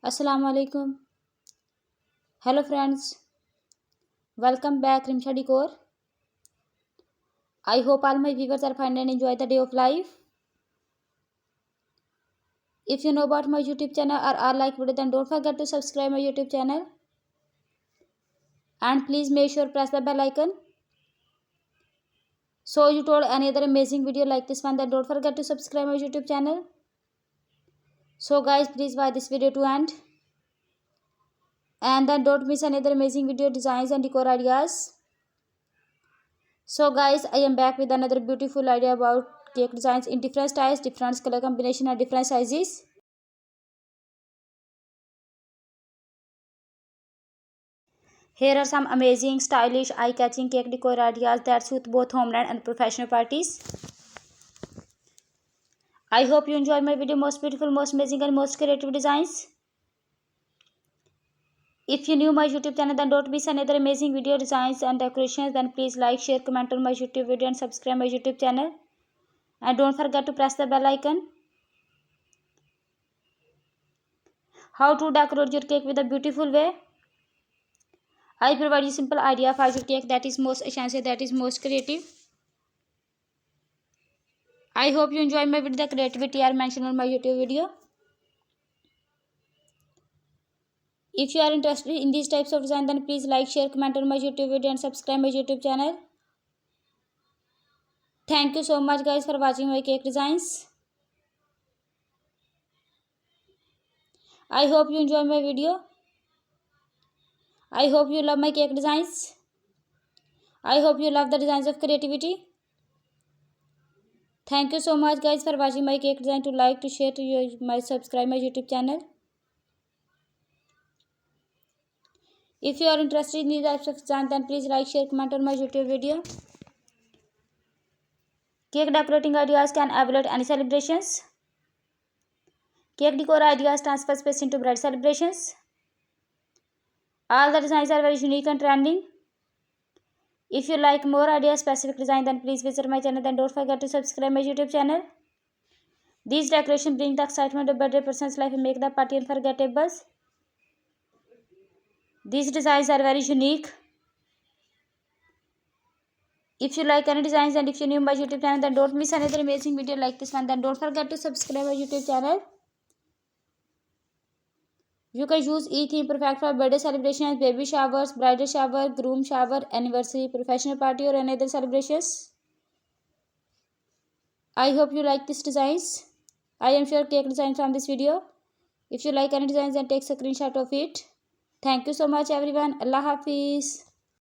Assalamu alaikum. Hello friends. Welcome back Rimsha Decor. I hope all my viewers are fine and enjoy the day of life. If you know about my YouTube channel or are like video, then don't forget to subscribe my YouTube channel. And please make sure press the bell icon. So you told any other amazing video like this one, then don't forget to subscribe my YouTube channel. So guys, please watch this video to end. And then don't miss another amazing video designs and decor ideas. So guys, I am back with another beautiful idea about cake designs in different styles, different color combination and different sizes. Here are some amazing, stylish, eye-catching cake decor ideas that suit both homeland and professional parties. I hope you enjoy my video. Most beautiful, most amazing and most creative designs. If you new my YouTube channel, then don't miss another amazing video designs and decorations. Then please like, share, comment on my YouTube video and subscribe my YouTube channel. And don't forget to press the bell icon. How to decorate your cake with a beautiful way. I provide you simple idea for your cake that is most essential, that is most creative. I hope you enjoy my video. The creativity are mentioned on my YouTube video. If you are interested in these types of design, then please like, share, comment on my YouTube video and subscribe my YouTube channel. Thank you so much guys for watching my cake designs. I hope you enjoy my video. I hope you love my cake designs. I hope you love the designs of creativity. Thank you so much guys for watching my cake design. To like, to share, to subscribe my YouTube channel. If you are interested in these types of design, then please like, share, comment on my YouTube video. Cake decorating ideas can evaluate any celebrations. Cake decor ideas transfer space into bright celebrations. All the designs are very unique and trending. If you like more idea specific design, then please visit my channel. Then don't forget to subscribe my YouTube channel. These decorations bring the excitement of birthday person's life and make the party unforgettable. These designs are very unique. If you like any designs and if you new my YouTube channel, then don't miss another amazing video like this one. Then don't forget to subscribe my YouTube channel. You can use each theme perfect for birthday celebrations, baby showers, bridal shower, groom shower, anniversary, professional party or any other celebrations. I hope you like these designs. I am sure cake design from this video. If you like any designs, then take a screenshot of it. Thank you so much everyone. Allah Hafiz.